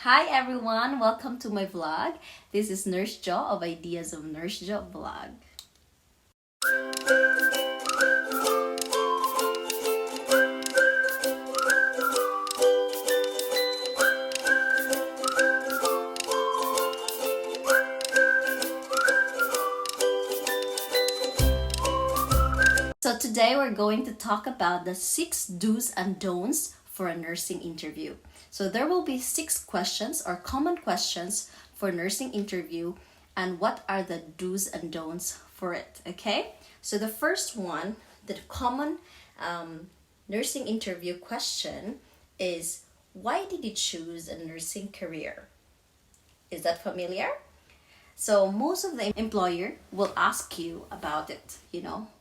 Hi everyone, welcome to my vlog. This is Nurse Jo of Ideas of Nurse Jo vlog. So today we're going to talk about the 6 do's and don'ts for a nursing interview. So there will be 6 questions or common questions for nursing interview, and what are the do's and don'ts for it, okay? So the first one, the common nursing interview question is, why did you choose a nursing career? Is that familiar? So most of the employer will ask you about it.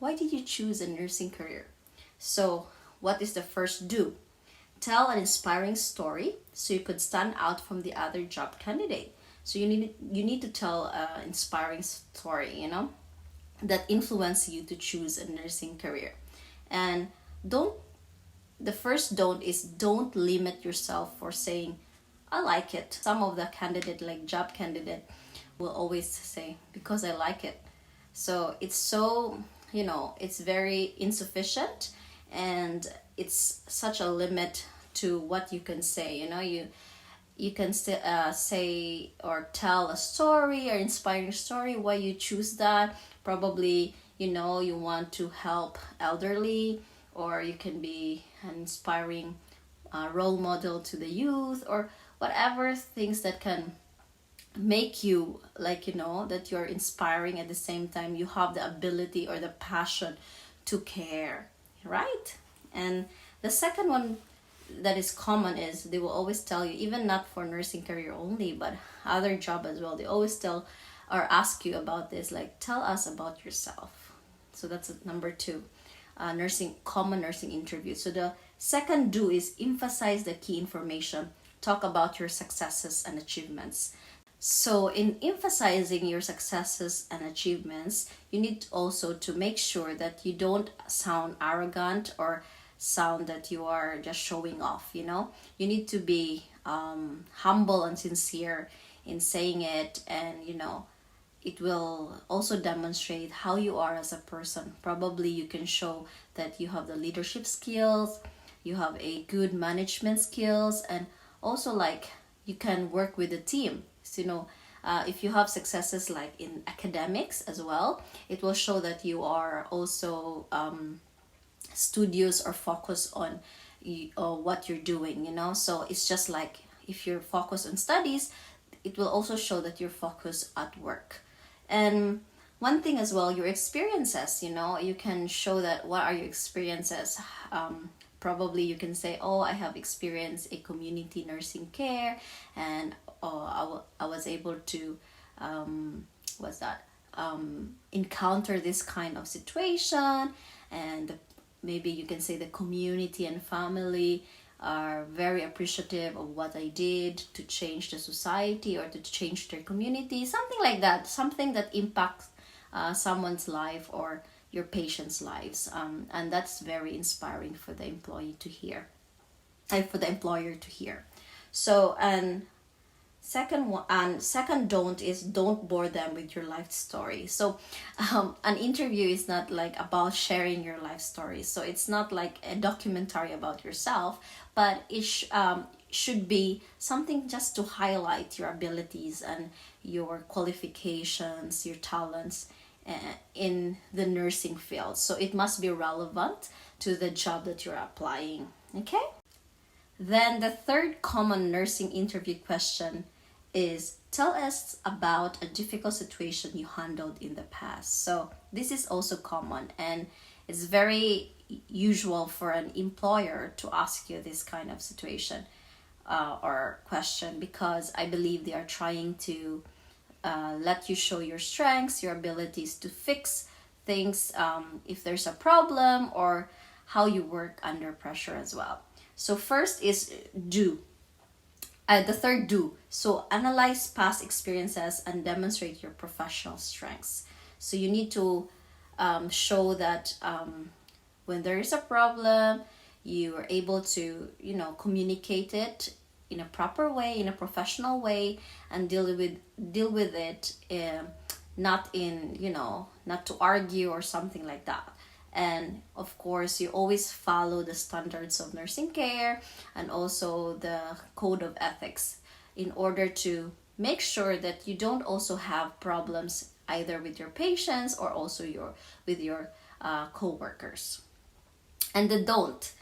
Why did you choose a nursing career? So what is the first do? Tell an inspiring story so you could stand out from the other job candidate. So you need to tell an inspiring story, that influenced you to choose a nursing career. And don't the first don't is don't limit yourself for saying I like it. Some of the candidate, like job candidate, will always say because I like it. So it's it's very insufficient, and it's such a limit to what you can say. You can say or tell a story or inspiring story why you choose that. Probably you want to help elderly, or you can be an inspiring role model to the youth, or whatever things that can make you that you're inspiring. At the same time, you have the ability or the passion to care, right? And the second one that is common is they will always tell you, even not for nursing career only but other job as well, they always tell or ask you about this, like tell us about yourself. So that's number 2, common nursing interview. So the second do is emphasize the key information. Talk about your successes and achievements. So in emphasizing your successes and achievements, you need also to make sure that you don't sound arrogant or sound that you are just showing off. You need to be humble and sincere in saying it, and it will also demonstrate how you are as a person. Probably you can show that you have the leadership skills, you have a good management skills, and also like you can work with a team. So, if you have successes like in academics as well, it will show that you are also studious or focused on what you're doing. So it's just like if you're focused on studies, it will also show that you're focused at work. And one thing as well, your experiences. You can show that what are your experiences. Probably you can say, oh, I have experienced a community nursing care, and I was able to encounter this kind of situation. And maybe you can say the community and family are very appreciative of what I did to change the society or to change their community, something like that, something that impacts someone's life or your patients' lives. And that's very inspiring for the employee to hear, and for the employer to hear. So, and second don't is don't bore them with your life story. So an interview is not like about sharing your life story. So it's not like a documentary about yourself, but it should be something just to highlight your abilities and your qualifications, your talents in the nursing field. So it must be relevant to the job that you're applying. Okay? Then the third common nursing interview question is, tell us about a difficult situation you handled in the past. So this is also common, and it's very usual for an employer to ask you this kind of situation or question, because I believe they are trying to let you show your strengths, your abilities to fix things if there's a problem, or how you work under pressure as well. So first is do. The third do. So analyze past experiences and demonstrate your professional strengths. So you need to show that when there is a problem, you are able to communicate it in a proper way, in a professional way, and deal with it, not in, not to argue or something like that. And of course, you always follow the standards of nursing care and also the code of ethics in order to make sure that you don't also have problems either with your patients or also with your co-workers. And the don't.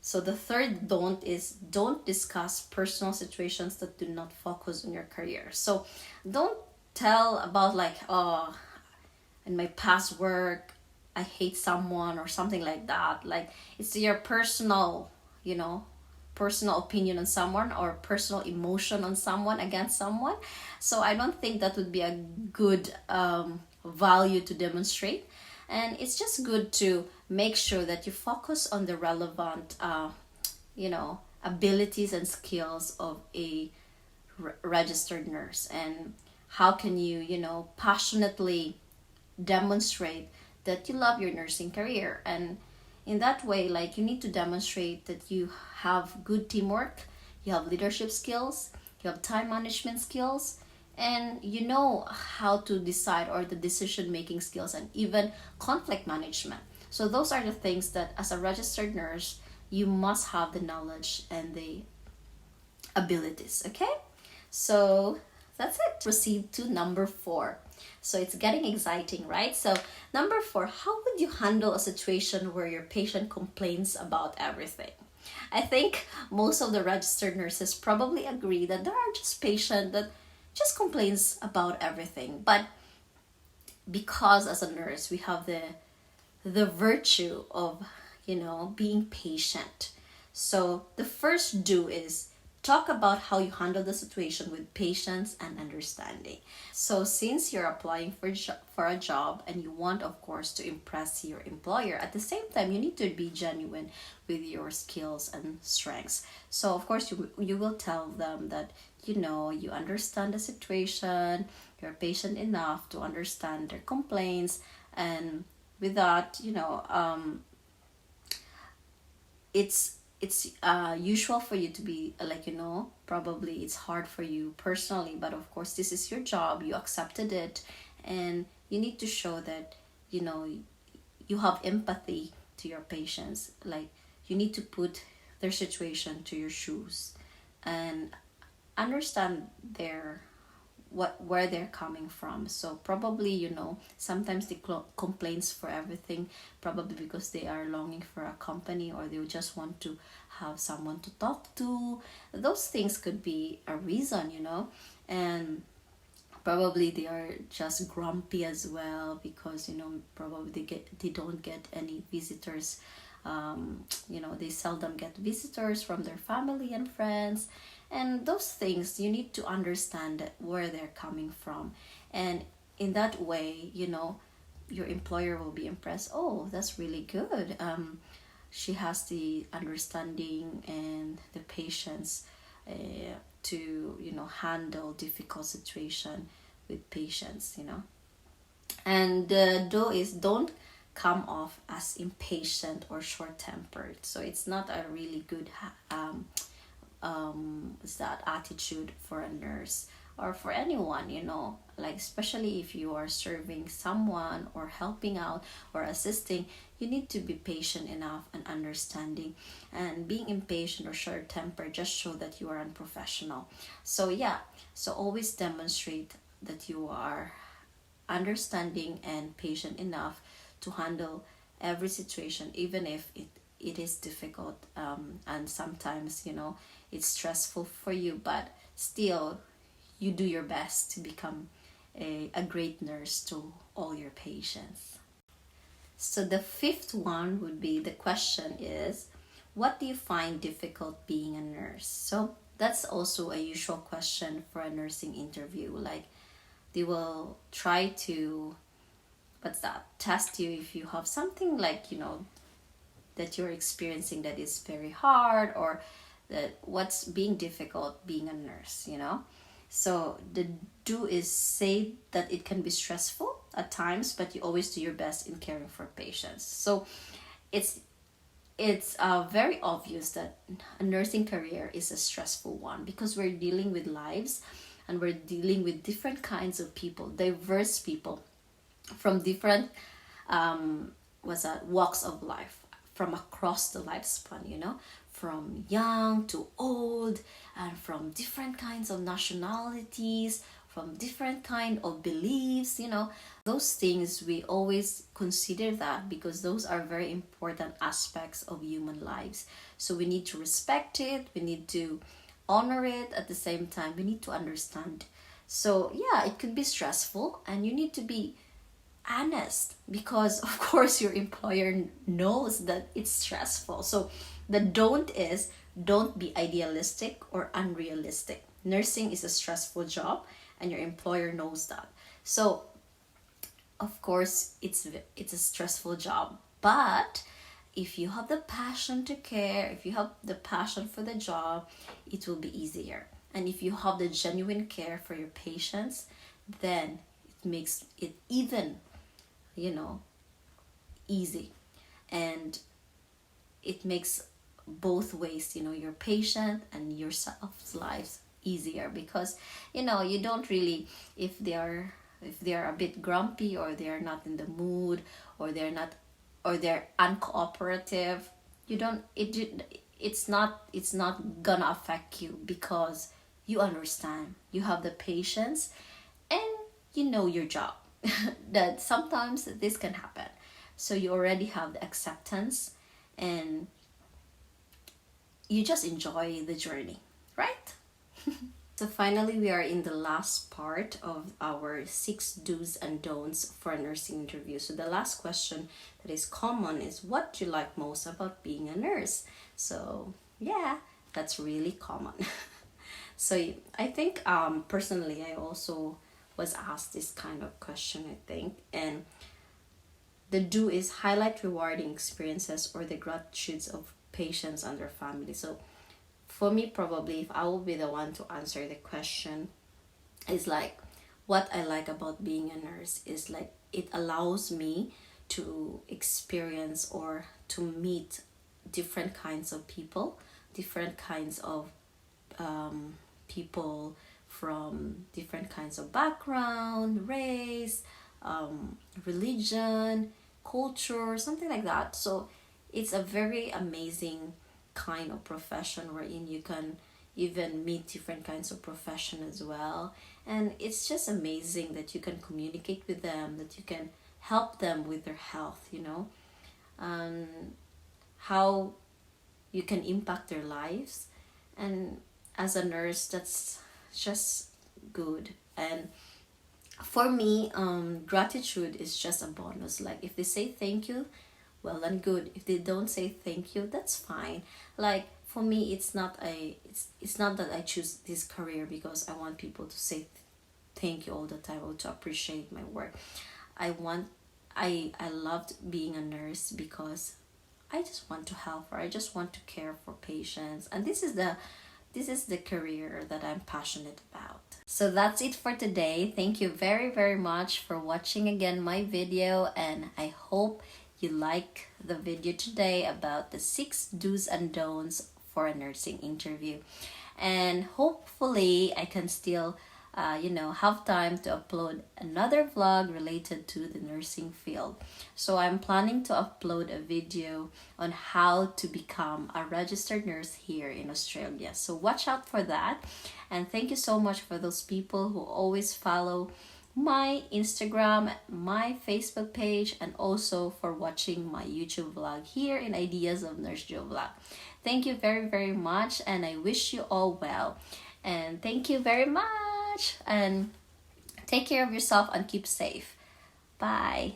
So the third don't is don't discuss personal situations that do not focus on your career. So don't tell about like, oh, in my past work I hate someone or something like that. Like it's your personal, personal opinion on someone or personal emotion on someone against someone. So I don't think that would be a good value to demonstrate. And it's just good to make sure that you focus on the relevant, abilities and skills of a registered nurse, and how can you, passionately demonstrate that you love your nursing career. And in that way, like, you need to demonstrate that you have good teamwork, you have leadership skills, you have time management skills, and you know how to decide, or the decision making skills, and even conflict management. So those are the things that as a registered nurse you must have the knowledge and the abilities. Okay, so that's it. Proceed to number 4. So it's getting exciting, right? So number 4, how would you handle a situation where your patient complains about everything? I think most of the registered nurses probably agree that there are just patients that just complains about everything. But because as a nurse we have the virtue of, being patient. So the first do is talk about how you handle the situation with patience and understanding. So since you're applying for a job and you want, of course, to impress your employer, at the same time you need to be genuine with your skills and strengths. So of course you will tell them that you understand the situation, you're patient enough to understand their complaints, and with that, it's usual for you to be like, probably it's hard for you personally, but of course this is your job, you accepted it, and you need to show that you have empathy to your patients. Like, you need to put their situation to your shoes and understand where they're coming from. So probably, sometimes they complains for everything, probably because they are longing for a company, or they just want to have someone to talk to. Those things could be a reason, and probably they are just grumpy as well because probably they don't get any visitors. They seldom get visitors from their family and friends, and those things you need to understand where they're coming from. And in that way, your employer will be impressed. Oh, that's really good. She has the understanding and the patience to handle difficult situation with patience. And the do is don't come off as impatient or short-tempered. So it's not a really good is that attitude for a nurse or for anyone, like, especially if you are serving someone or helping out or assisting, you need to be patient enough and understanding. And being impatient or short tempered just show that you are unprofessional. So yeah, so always demonstrate that you are understanding and patient enough to handle every situation, even if it is difficult, and sometimes it's stressful for you, but still you do your best to become a great nurse to all your patients. So the 5th one would be, the question is, what do you find difficult being a nurse? So that's also a usual question for a nursing interview. Like, they will try to test you if you have something like that you're experiencing that is very hard, or that what's being difficult being a nurse. So the do is say that it can be stressful at times, but you always do your best in caring for patients. So it's it's very obvious that a nursing career is a stressful one because we're dealing with lives, and we're dealing with different kinds of people, diverse people from different walks of life, from across the lifespan, from young to old, and from different kinds of nationalities, from different kind of beliefs. Those things we always consider that because those are very important aspects of human lives. So we need to respect it, we need to honor it. At the same time, we need to understand. So yeah, it could be stressful, and you need to be honest because of course your employer knows that it's stressful. So the don't be idealistic or unrealistic. Nursing is a stressful job, and your employer knows that. So of course it's a stressful job, but if you have the passion to care, if you have the passion for the job, it will be easier. And if you have the genuine care for your patients, then it makes it even easy, and it makes both ways, your patient and yourself's lives easier, because you don't really, if they are a bit grumpy, or they are not in the mood, or they're uncooperative, you don't it's not gonna affect you, because you understand, you have the patience, and you know your job. That sometimes this can happen, so you already have the acceptance, and you just enjoy the journey, right? So finally, we are in the last part of our 6 do's and don'ts for a nursing interview. So the last question that is common is, what do you like most about being a nurse? So yeah, that's really common. So I think personally, I also was asked this kind of question, I think. And the do is highlight rewarding experiences or the gratitudes of patients and their family. So for me, probably if I will be the one to answer the question, is like, what I like about being a nurse is like it allows me to experience or to meet different kinds of people, different kinds of people from different kinds of background, race, religion, culture, something like that. So it's a very amazing kind of profession wherein you can even meet different kinds of profession as well. And it's just amazing that you can communicate with them, that you can help them with their health, how you can impact their lives. And as a nurse, that's just good. And for me, gratitude is just a bonus. Like if they say thank you, well and good. If they don't say thank you, that's fine. Like for me, it's not that I choose this career because I want people to say thank you all the time, or to appreciate my work. I loved being a nurse because I just want to help, or I just want to care for patients, and this is the career that I'm passionate about. So that's it for today. Thank you very, very much for watching again my video, and I hope you like the video today about the 6 do's and don'ts for a nursing interview. And hopefully I can still have time to upload another vlog related to the nursing field. So I'm planning to upload a video on how to become a registered nurse here in Australia. So watch out for that. And thank you so much for those people who always follow my Instagram, my Facebook page, and also for watching my YouTube vlog here in Ideas of Nurse Jo Vlog. Thank you very, very much, and I wish you all well. And thank you very much, and take care of yourself and keep safe. Bye.